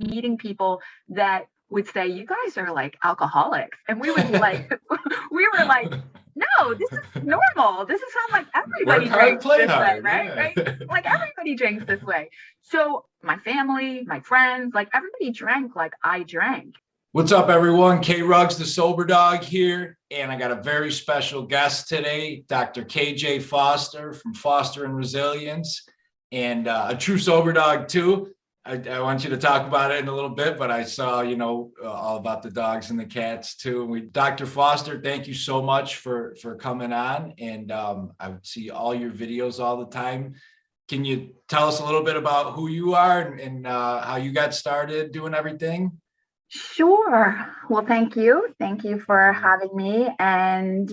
meeting people that would say, you guys are like alcoholics. And we would like, we were like, no, this is normal. This is how like everybody drinks this way, right? Right? Like everybody drinks this way. So my family, my friends, like everybody drank like I drank. What's up, everyone? K Ruggs, the Soberdog here, and I got a very special guest today, Dr. KJ Foster from Foster and Resilience, and a true Soberdog too. I want you to talk about it in a little bit, but I saw, all about the dogs and the cats too. Dr. Foster, thank you so much for coming on, and I see all your videos all the time. Can you tell us a little bit about who you are and how you got started doing everything? Sure. Well, thank you. Thank you for having me. And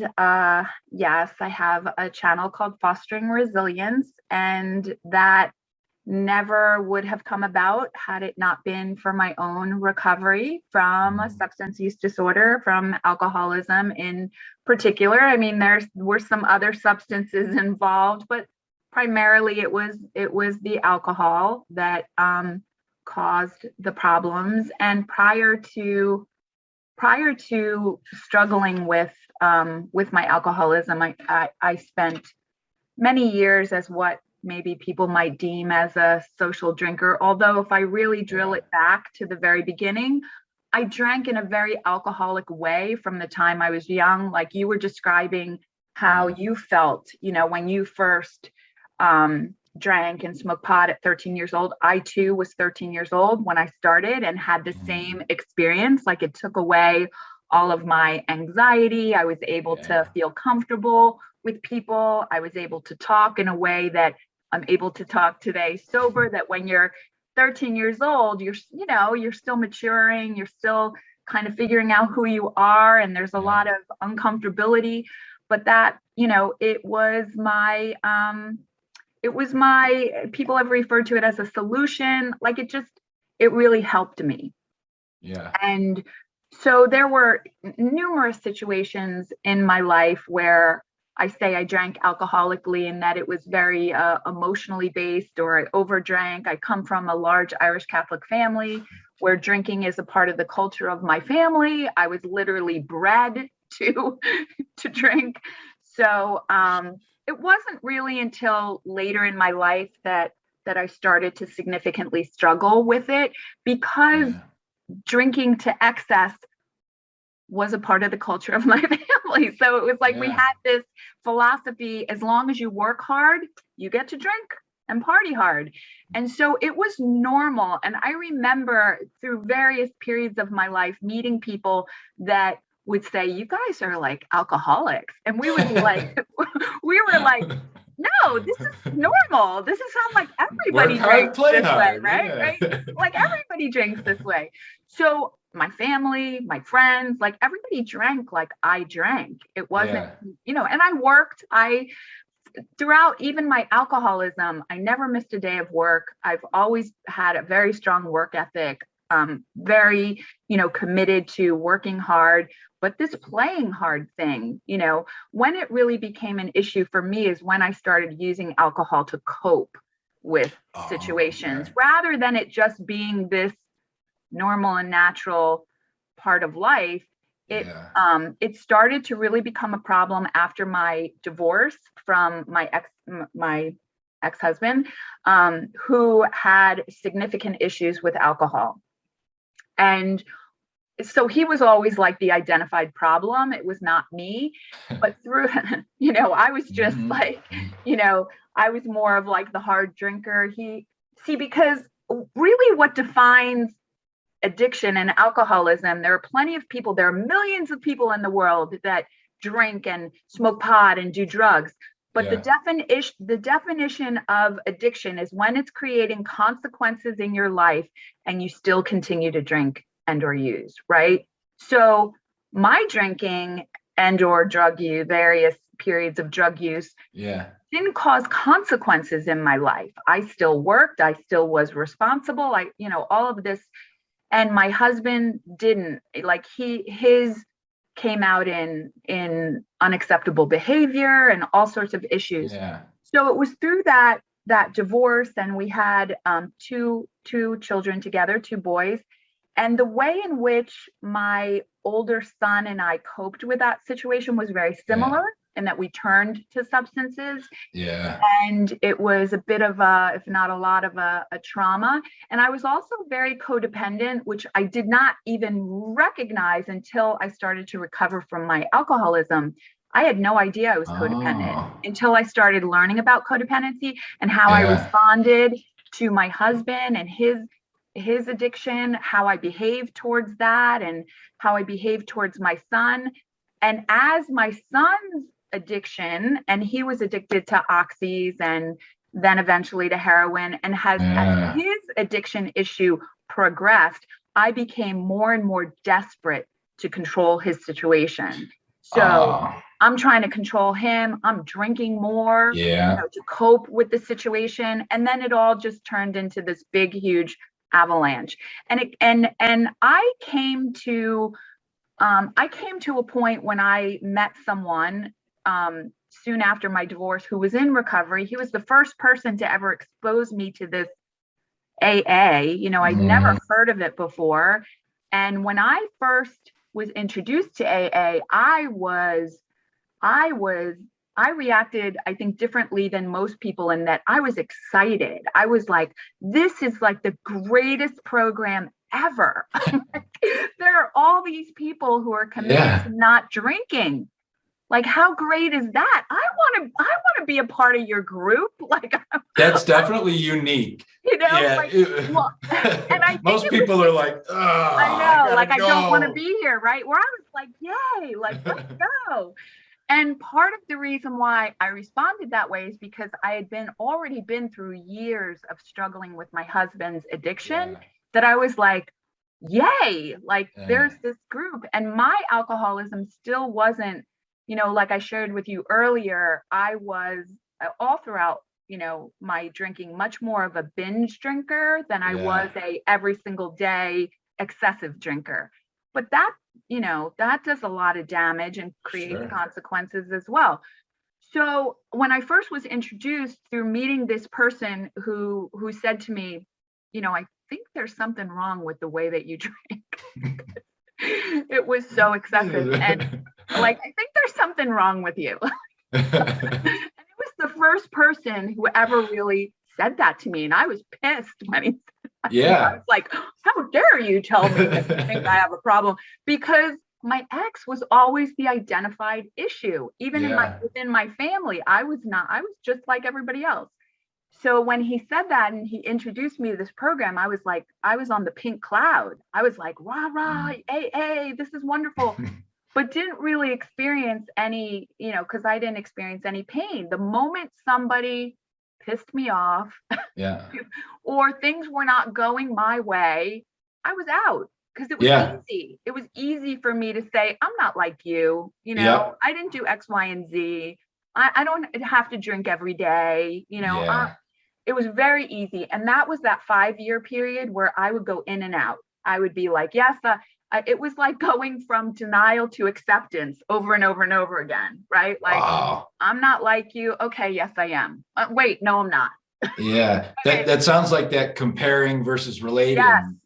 yes, I have a channel called Fostering Resilience, and that never would have come about had it not been for my own recovery from a substance use disorder, from alcoholism in particular. I mean, there were some other substances involved, but primarily it was the alcohol that caused the problems. And prior to struggling with my alcoholism, I spent many years as what maybe people might deem as a social drinker. Although if I really drill it back to the very beginning, I drank in a very alcoholic way from the time I was young. Like you were describing how you felt, when you first drank and smoked pot at 13 years old. I too was 13 years old when I started and had the same experience. Like it took away all of my anxiety. I was able to feel comfortable with people. I was able to talk in a way that I'm able to talk today sober, that when you're 13 years old, you're still maturing, you're still kind of figuring out who you are. And there's a lot of uncomfortability, but that, it was my, people have referred to it as a solution. Like it really helped me. Yeah. And so there were numerous situations in my life where I say I drank alcoholically and that it was very emotionally based, or I overdrank. I come from a large Irish Catholic family where drinking is a part of the culture of my family. I was literally bred to drink. So it wasn't really until later in my life that I started to significantly struggle with it, because drinking to excess was a part of the culture of my family. So it was like we had this philosophy: as long as you work hard, you get to drink and party hard. And so it was normal. And I remember through various periods of my life meeting people that would say, you guys are like alcoholics. And we would be like, we were like, no, this is normal. This is how like everybody drinks this way, right? Like everybody drinks this way. So my family, my friends, like everybody drank like I drank. It wasn't, and I worked. Throughout even my alcoholism, I never missed a day of work. I've always had a very strong work ethic, very, committed to working hard. But this playing hard thing, when it really became an issue for me is when I started using alcohol to cope with situations, rather than it just being this normal and natural part of life. It started to really become a problem after my divorce from my ex-husband, who had significant issues with alcohol. And so he was always like the identified problem. It was not me, but through, I was just like, I was more of like the hard drinker. Because really what defines addiction and alcoholism, there are plenty of people, there are millions of people in the world that drink and smoke pot and do drugs. But the definition of addiction is when it's creating consequences in your life and you still continue to drink and or use, right? So my drinking and or drug use, various periods of drug use, didn't cause consequences in my life. I still worked, I still was responsible, all of this. And my husband didn't, like his came out in unacceptable behavior and all sorts of issues. So it was through that divorce, and we had two two children together, two boys. And the way in which my older son and I coped with that situation was very similar, in that we turned to substances. Yeah. And it was a bit of a, if not a lot of a trauma. And I was also very codependent, which I did not even recognize until I started to recover from my alcoholism. I had no idea I was codependent until I started learning about codependency and how I responded to my husband and his addiction, how I behaved towards that, and how I behaved towards my son. And as my son's addiction, and he was addicted to oxys and then eventually to heroin, and as his addiction issue progressed, I became more and more desperate to control his situation. So I'm trying to control him. I'm drinking more, to cope with the situation. And then it all just turned into this big, huge avalanche. And I came to a point when I met someone soon after my divorce who was in recovery. He was the first person to ever expose me to this AA. I'd never heard of it before. And when I first was introduced to AA, I reacted, I think, differently than most people, in that I was excited. I was like, this is like the greatest program ever. There are all these people who are committed to not drinking. Like, how great is that? I want to be a part of your group. Like, that's definitely unique. And I think most people are like, oh, I don't want to be here, right? Where I was like, yay, like, let's go. And part of the reason why I responded that way is because I had already been through years of struggling with my husband's addiction, that I was like, yay, like there's this group. And my alcoholism still wasn't, like I shared with you earlier, I was all throughout, my drinking, much more of a binge drinker than I was a every single day excessive drinker. But that, that does a lot of damage and creates consequences as well. So when I first was introduced through meeting this person who said to me, I think there's something wrong with the way that you drink. It was so excessive. And like, I think there's something wrong with you. And it was the first person who ever really said that to me. And I was pissed when he said that. I was like, how dare you tell me that you think I have a problem? Because my ex was always the identified issue. Even within my family, I was just like everybody else. So when he said that and he introduced me to this program, I was like, I was on the pink cloud. I was like, rah, rah, AA, this is wonderful. But didn't really experience any, because I didn't experience any pain. The moment somebody pissed me off or things were not going my way, I was out, because it was easy. It was easy for me to say, I'm not like you, I didn't do X, Y, and Z. I don't have to drink every day, it was very easy. And that was that 5-year period where I would go in and out. I would be like, yes, it was like going from denial to acceptance over and over and over again, right? Like, I'm not like you. Okay, yes, I am. Wait, no, I'm not. That sounds like that comparing versus relating,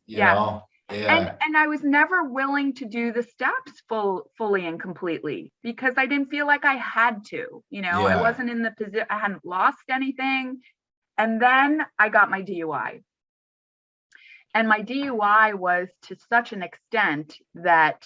know? And I was never willing to do the steps fully and completely, because I didn't feel like I had to, I wasn't in the position, I hadn't lost anything. And then I got my DUI. And my DUI was to such an extent that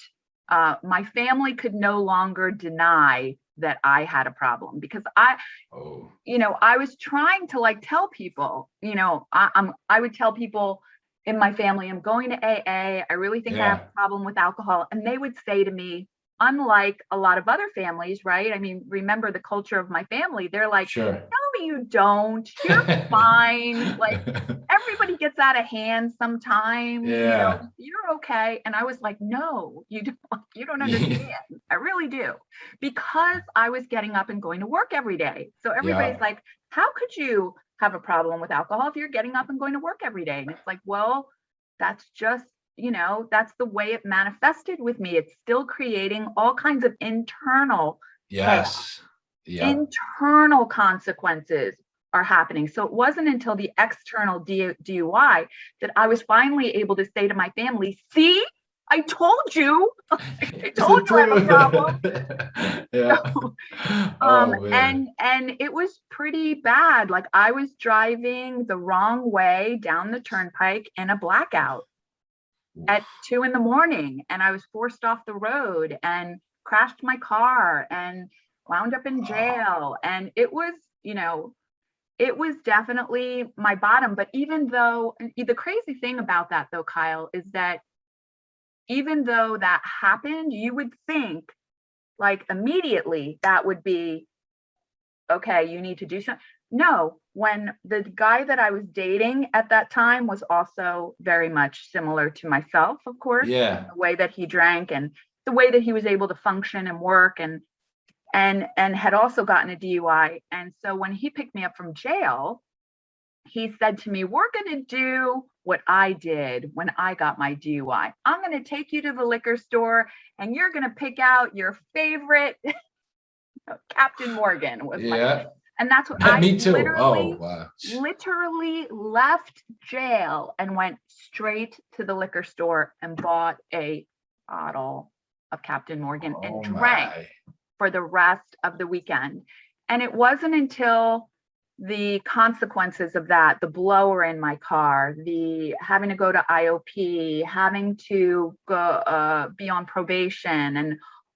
my family could no longer deny that I had a problem, because I was trying to tell people, I would tell people in my family, I'm going to AA. I really think I have a problem with alcohol. And they would say to me, unlike a lot of other families, right? I mean, remember the culture of my family. They're like, no, you don't. You're fine. Like, everybody gets out of hand sometimes. You're okay. And I was like, no, you don't understand. I really do. Because I was getting up and going to work every day. So everybody's like, how could you have a problem with alcohol if you're getting up and going to work every day? And it's like, well, that's just, that's the way it manifested with me. It's still creating all kinds of internal chaos. Internal consequences are happening. So it wasn't until the external DUI that I was finally able to say to my family, see, I told you, I told you I have a problem. Yeah. So, Oh man. and it was pretty bad. Like I was driving the wrong way down the turnpike in a blackout at 2 a.m, and I was forced off the road and crashed my car and wound up in jail. And it was, it was definitely my bottom. But even though, the crazy thing about that though, Kyle, is that even though that happened, you would think like immediately that would be, okay, you need to do something. No, when the guy that I was dating at that time was also very much similar to myself, of course, Yeah. the way that he drank and the way that he was able to function and work, and had also gotten a DUI. And so when he picked me up from jail, he said to me, we're going to do what I did when I got my DUI. I'm going to take you to the liquor store and you're going to pick out your favorite Captain Morgan was my Yeah. thing. And that's what I Me too. literally, Oh wow. literally left jail and went straight to the liquor store and bought a bottle of Captain Morgan and drank My. for the rest of the weekend. And it wasn't until the consequences of that, the blower in my car, the having to go to IOP, having to go be on probation, and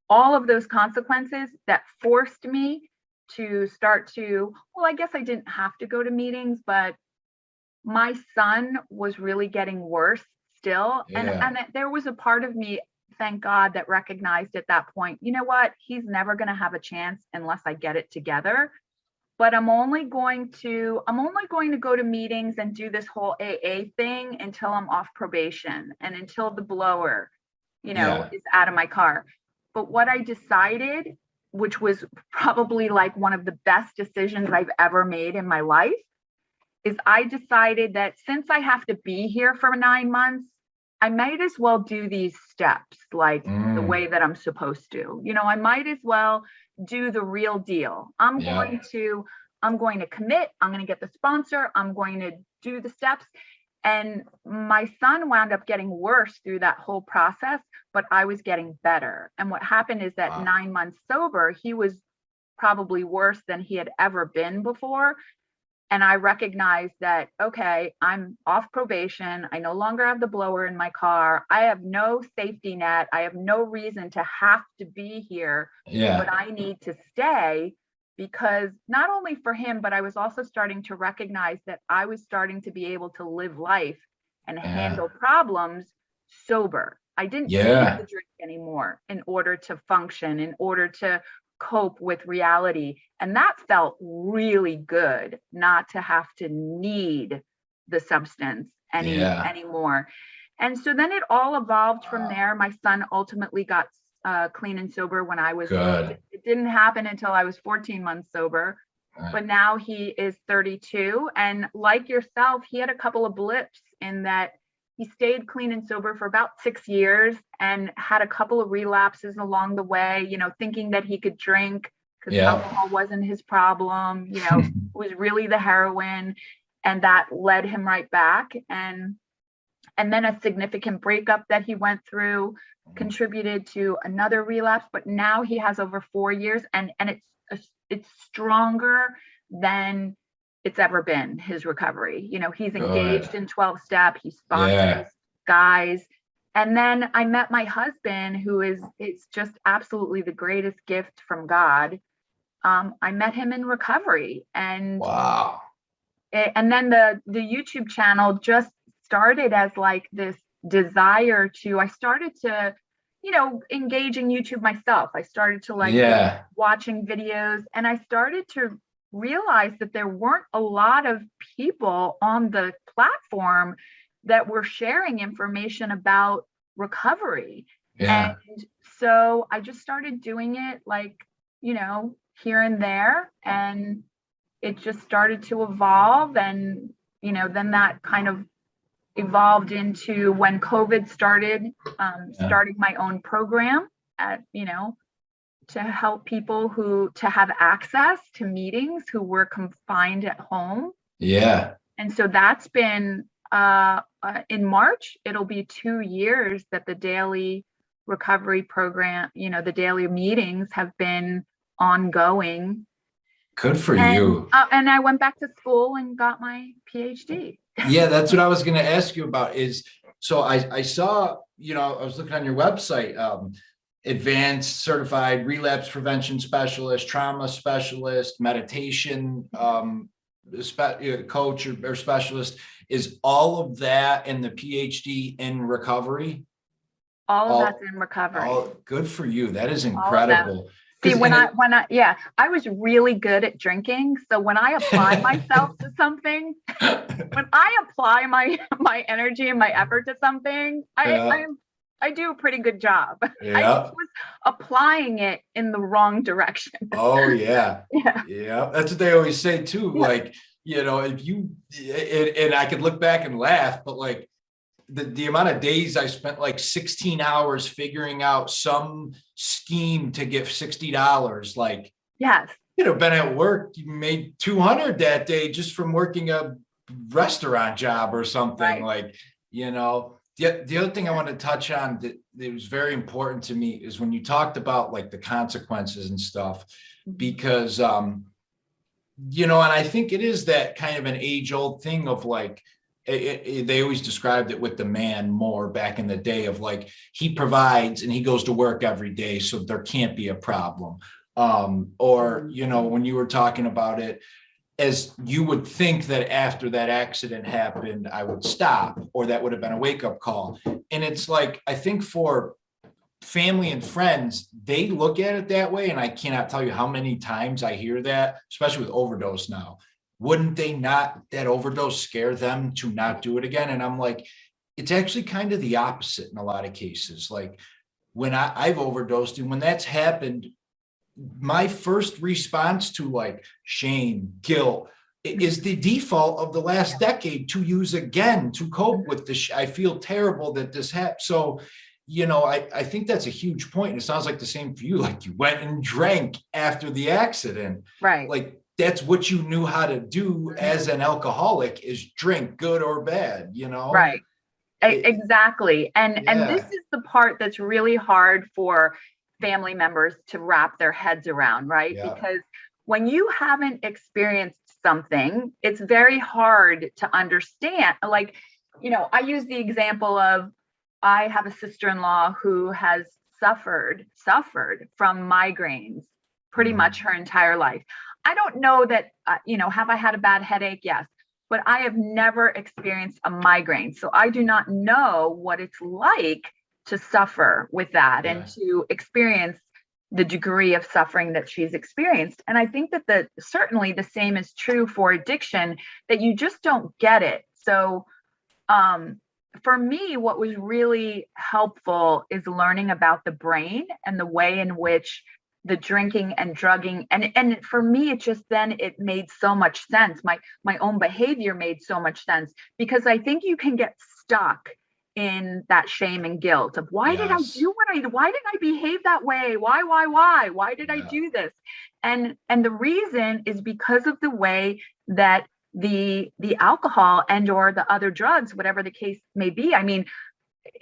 all of those consequences that forced me to start to, well, I guess I didn't have to go to meetings, but my son was really getting worse still. Yeah. And there was a part of me, thank God, that recognized at that point, you know what, he's never going to have a chance unless I get it together. But I'm only going to go to meetings and do this whole AA thing until I'm off probation and until the blower, Yeah. is out of my car. But what I decided, which was probably like one of the best decisions I've ever made in my life, is I decided that since I have to be here for 9 months, I might as well do these steps like the way that I'm supposed to. I might as well do the real deal. I'm going to commit. I'm going to get the sponsor. I'm going to do the steps. And my son wound up getting worse through that whole process, but I was getting better. And what happened is that 9 months sober, he was probably worse than he had ever been before. And I recognized that, okay, I'm off probation. I no longer have the blower in my car. I have no safety net. I have no reason to have to be here, but I need to stay, because not only for him, but I was also starting to recognize that I was starting to be able to live life and handle problems sober. I didn't need to drink anymore in order to function, in order to cope with reality. And that felt really good, not to have to need the substance anymore. And so then it all evolved from there. My son ultimately got clean and sober when I was good. It didn't happen until I was 14 months sober, but now he is 32. And like yourself, he had a couple of blips in that he stayed clean and sober for about 6 years and had a couple of relapses along the way, thinking that he could drink because alcohol wasn't his problem. It was really the heroin, and that led him right back. And then a significant breakup that he went through contributed to another relapse. But now he has over 4 years, and it's stronger than it's ever been, his recovery. He's engaged in 12-step, he sponsors guys. And then I met my husband, who it's just absolutely the greatest gift from God. I met him in recovery, and and then the YouTube channel just started as like this desire to, I started to, engage in YouTube myself. I started to watching videos, and I started to realize that there weren't a lot of people on the platform that were sharing information about recovery. And so I just started doing it here and there, and it just started to evolve. And, then that kind of evolved into when COVID started, starting my own program at, to help people to have access to meetings who were confined at home. Yeah. And so that's been in March, it'll be 2 years that the daily recovery program, the daily meetings have been ongoing. Good for And, you. And I went back to school and got my PhD. Yeah, that's what I was going to ask you about so I saw, I was looking on your website, advanced certified relapse prevention specialist, trauma specialist, meditation coach or specialist. Is all of that in the PhD in recovery? All of that's in recovery. Good for you. That is incredible. See, when I was really good at drinking. So when I apply myself to something, when I apply my energy and my effort to something, I do a pretty good job. Yeah. I just was applying it in the wrong direction. Oh yeah. Yeah. That's what they always say too. Yeah. Like, if you, and I could look back and laugh, but like the amount of days I spent, like 16 hours figuring out some scheme to get $60. Like, yes, been at work, you made 200 that day just from working a restaurant job or something. right. Like, the other thing I want to touch on that was very important to me is when you talked about like the consequences and stuff, because, and I think it is that kind of an age old thing of like, they always described it with the man more back in the day of like, he provides and he goes to work every day, so there can't be a problem. Or, when you were talking about it, as you would think that after that accident happened, I would stop, or that would have been a wake-up call. And it's like, I think for family and friends, they look at it that way. And I cannot tell you how many times I hear that, especially with overdose now. Wouldn't that overdose scare them to not do it again? And I'm like, it's actually kind of the opposite in a lot of cases. Like when I've overdosed, and when that's happened, my first response to like shame, guilt is the default of the last decade to use again to cope with this. I feel terrible that this happened. So, I think that's a huge point. And it sounds like the same for you. Like you went and drank after the accident. Right. Like that's what you knew how to do as an alcoholic, is drink, good or bad, Right. Exactly. And this is the part that's really hard for family members to wrap their heads around, right? Yeah. Because when you haven't experienced something, it's very hard to understand. Like, I use the example of, I have a sister-in-law who has suffered from migraines pretty much her entire life. I don't know that, have I had a bad headache? Yes. But I have never experienced a migraine. So I do not know what it's like to suffer with that and to experience the degree of suffering that she's experienced. And I think that certainly the same is true for addiction, that you just don't get it. So for me, what was really helpful is learning about the brain and the way in which the drinking and drugging, and for me, it made so much sense. My own behavior made so much sense, because I think you can get stuck in that shame and guilt of why did I behave that way? Why did I do this? And the reason is because of the way that the alcohol and or the other drugs, whatever the case may be, I mean,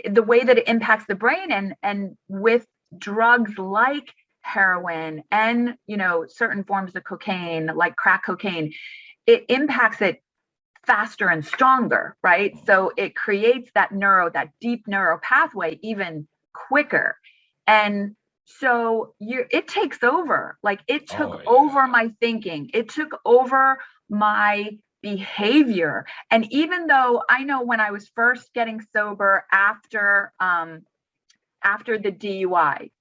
the way that it impacts the brain, and with drugs like heroin and certain forms of cocaine like crack cocaine, it impacts it faster and stronger, right? So it creates that deep neuro pathway even quicker. And so it takes over. Like it took over my thinking, it took over my behavior. And even though I know when I was first getting sober after the DUI,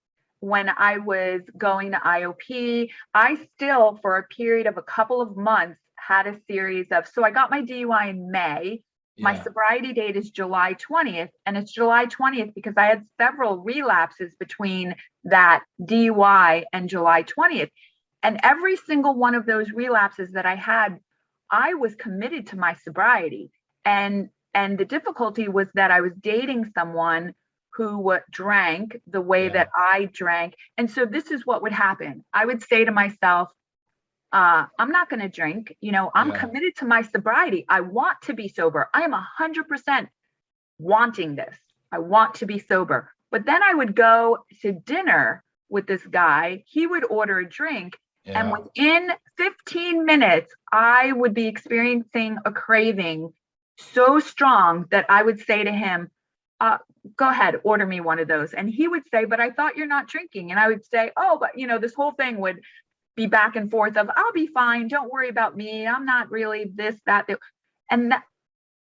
when I was going to IOP, I still, for a period of a couple of months, had a series of, so I got my DUI in May. My sobriety date is July 20th. And it's July 20th because I had several relapses between that DUI and July 20th. And every single one of those relapses that I had, I was committed to my sobriety. And the difficulty was that I was dating someone drank the way Yeah. that I drank. And so this is what would happen. I would say to myself, I'm not going to drink. I'm Yeah. committed to my sobriety. I want to be sober. I am 100% wanting this. I want to be sober. But then I would go to dinner with this guy. He would order a drink. And Yeah. within 15 minutes, I would be experiencing a craving so strong that I would say to him, go ahead, order me one of those. And he would say, but I thought you're not drinking. And I would say, oh, but this whole thing would be back and forth of, I'll be fine. Don't worry about me. I'm not really this, that. And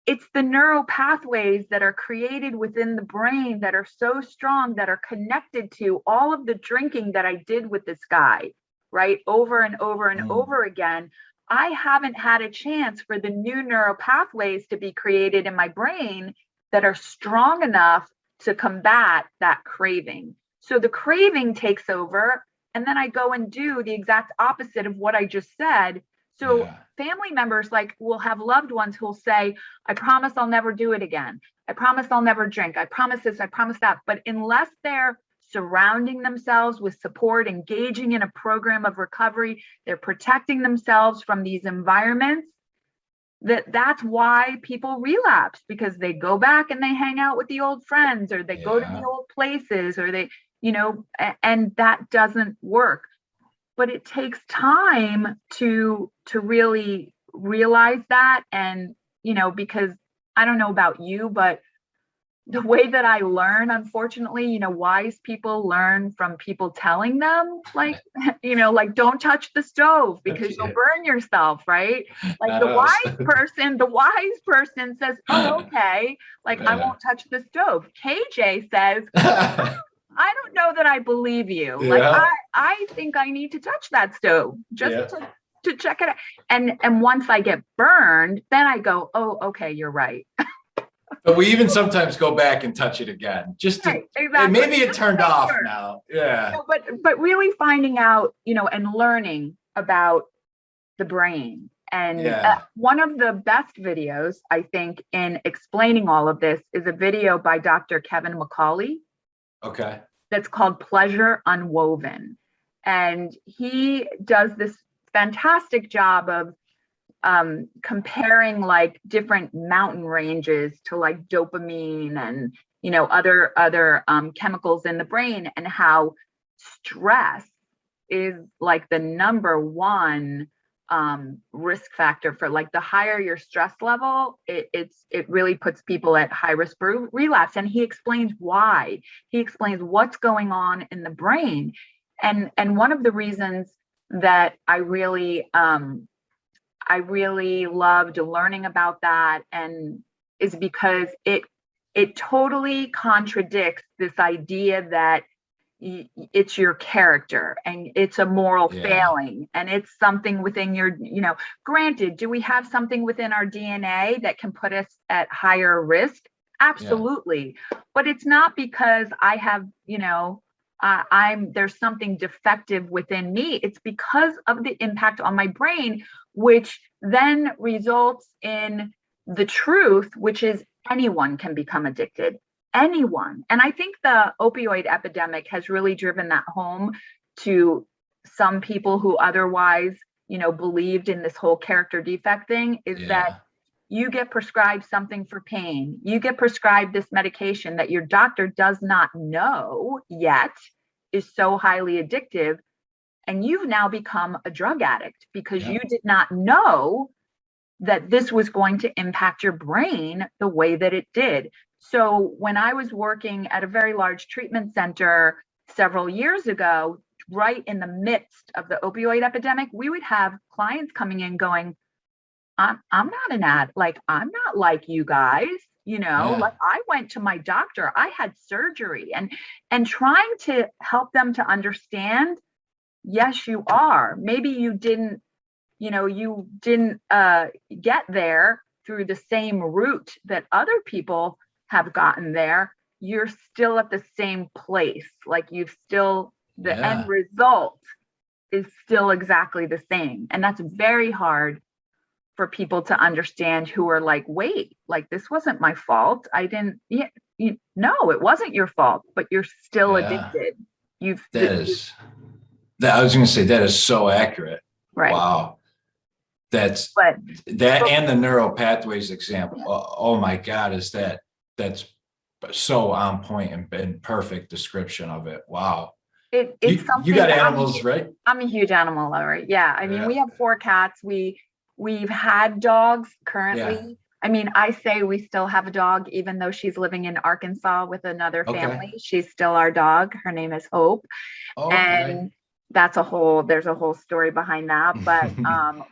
it's the neural pathways that are created within the brain that are so strong, that are connected to all of the drinking that I did with this guy, right? Over and over and over again. I haven't had a chance for the new neural pathways to be created in my brain that are strong enough to combat that craving. So the craving takes over, and then I go and do the exact opposite of what I just said. So family members will have loved ones who'll say, I promise I'll never do it again. I promise I'll never drink. I promise this, I promise that. But unless they're surrounding themselves with support, engaging in a program of recovery, they're protecting themselves from these environments, that's why people relapse, because they go back and they hang out with the old friends, or they go to the old places, or they, and that doesn't work. But it takes time to really realize that. And, because I don't know about you, but the way that I learn, unfortunately, wise people learn from people telling them, don't touch the stove because you'll burn yourself, right? Like the wise person says, oh, okay, I won't touch the stove. KJ says, I don't know that I believe you. I think I need to touch that stove just to check it out. And once I get burned, then I go, oh, okay, you're right. But we even sometimes go back and touch it again, just to, exactly. Maybe it turned off now. Yeah. No, but really finding out, and learning about the brain. And one of the best videos, I think, in explaining all of this is a video by Dr. Kevin McCauley. Okay. That's called Pleasure Unwoven. And he does this fantastic job of comparing different mountain ranges to dopamine and other chemicals in the brain, and how stress is the number one risk factor for the higher your stress level, it really puts people at high risk for relapse. And he explains why. He explains what's going on in the brain. And one of the reasons that I really loved learning about that and is because it totally contradicts this idea that it's your character and it's a moral failing and it's something within your, granted, do we have something within our DNA that can put us at higher risk? Absolutely. But it's not because I have, there's something defective within me. It's because of the impact on my brain, which then results in the truth, which is anyone can become addicted. Anyone. And I think the opioid epidemic has really driven that home to some people who otherwise, believed in this whole character defect thing, is that you get prescribed something for pain. You get prescribed this medication that your doctor does not know yet is so highly addictive. And you've now become a drug addict because you did not know that this was going to impact your brain the way that it did. So when I was working at a very large treatment center several years ago, right in the midst of the opioid epidemic, we would have clients coming in going, I'm not I'm not like you guys, I went to my doctor, I had surgery, and trying to help them to understand, yes, you are. Maybe you didn't get there through the same route that other people have gotten there. You're still at the same place. The end result is still exactly the same. And that's very hard for people to understand who are wait, this wasn't my fault. I didn't, no, it wasn't your fault, but you're still Yeah. addicted. You've, That is that I was going to say that is so accurate. right. Wow. That's But, that but and the neural pathways example. Oh my God, that's so on point and perfect description of it. Wow. it's You something got animals, right? I'm a huge animal lover. Yeah. I mean, Yeah. we have 4 cats. We've had dogs Yeah. currently. I mean, I say we still have a dog, even though she's living in Arkansas with another Okay. family. She's still our dog. Her name is Hope. Okay. And there's a whole story behind that. But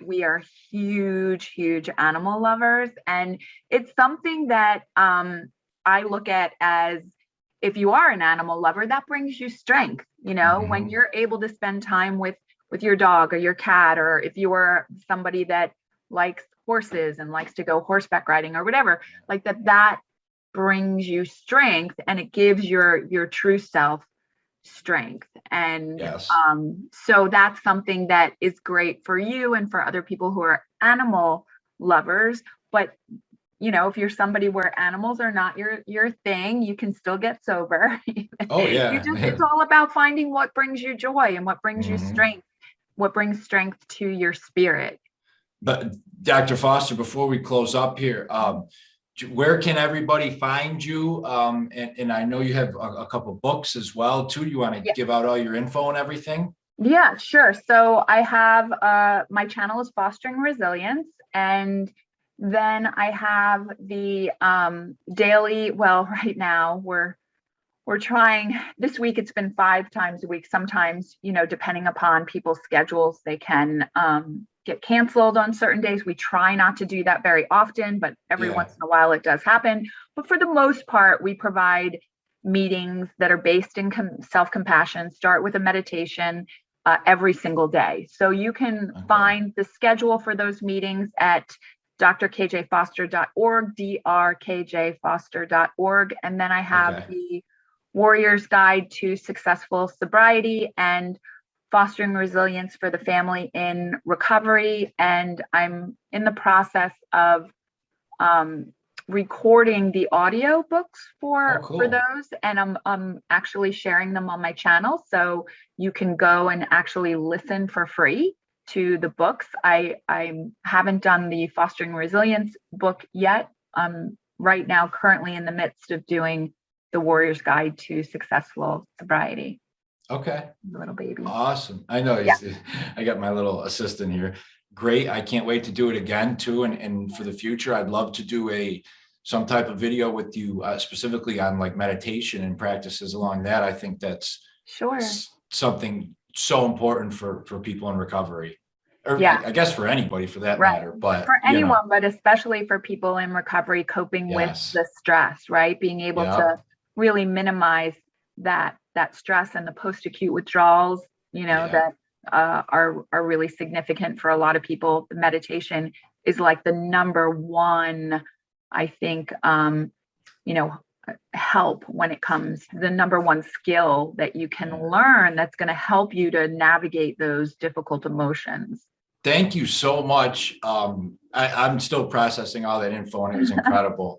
we are huge animal lovers. And it's something that I look at as, if you are an animal lover, that brings you strength. When Mhm. you're able to spend time with your dog or your cat, or if you are somebody that likes horses and likes to go horseback riding or whatever, like that brings you strength, and it gives your true self strength. And Yes. so that's something that is great for you and for other people who are animal lovers. But if you're somebody where animals are not your thing, you can still get sober. Oh yeah. It's all about finding what brings you joy and what brings you Mhm. strength, what brings strength to your spirit. But Dr. Foster, before we close up here, where can everybody find you? And I know you have a couple books as well too. You want to Yeah. give out all your info and everything? Yeah, sure. So I have my channel is Fostering Resilience, and then I have the daily, well, right now we're trying, this week it's been 5 times a week. Sometimes, depending upon people's schedules, they can get canceled on certain days. We try not to do that very often, but every Yeah. once in a while it does happen. But for the most part, we provide meetings that are based in self-compassion, start with a meditation every single day. So you can Okay. find the schedule for those meetings at drkjfoster.org, drkjfoster.org. And then I have Okay. the Warrior's Guide to Successful Sobriety and Fostering Resilience for the Family in Recovery. And I'm in the process of recording the audio books Oh, for cool. those, and I'm actually sharing them on my channel, so you can go and actually listen for free to the books. I haven't done the Fostering Resilience book yet. I'm right now currently in the midst of doing the Warrior's Guide to Successful Sobriety. Okay. Little baby. Awesome. I know Yeah. I got my little assistant here. Great. I can't wait to do it again too. And for the future, I'd love to do some type of video with you specifically on like meditation and practices along that. I think that's Sure. something so important for people in recovery, or Yeah. I guess for anybody for that Right. matter. But For anyone, but especially for people in recovery coping with yes. the stress, right? Being able Yeah. to really minimize that stress and the post-acute withdrawals, Yeah. that are really significant for a lot of people. The meditation is like the number one, I think, help when it comes, the number one skill that you can Yeah. learn that's going to help you to navigate those difficult emotions. Thank you so much. I'm still processing all that info and it was incredible.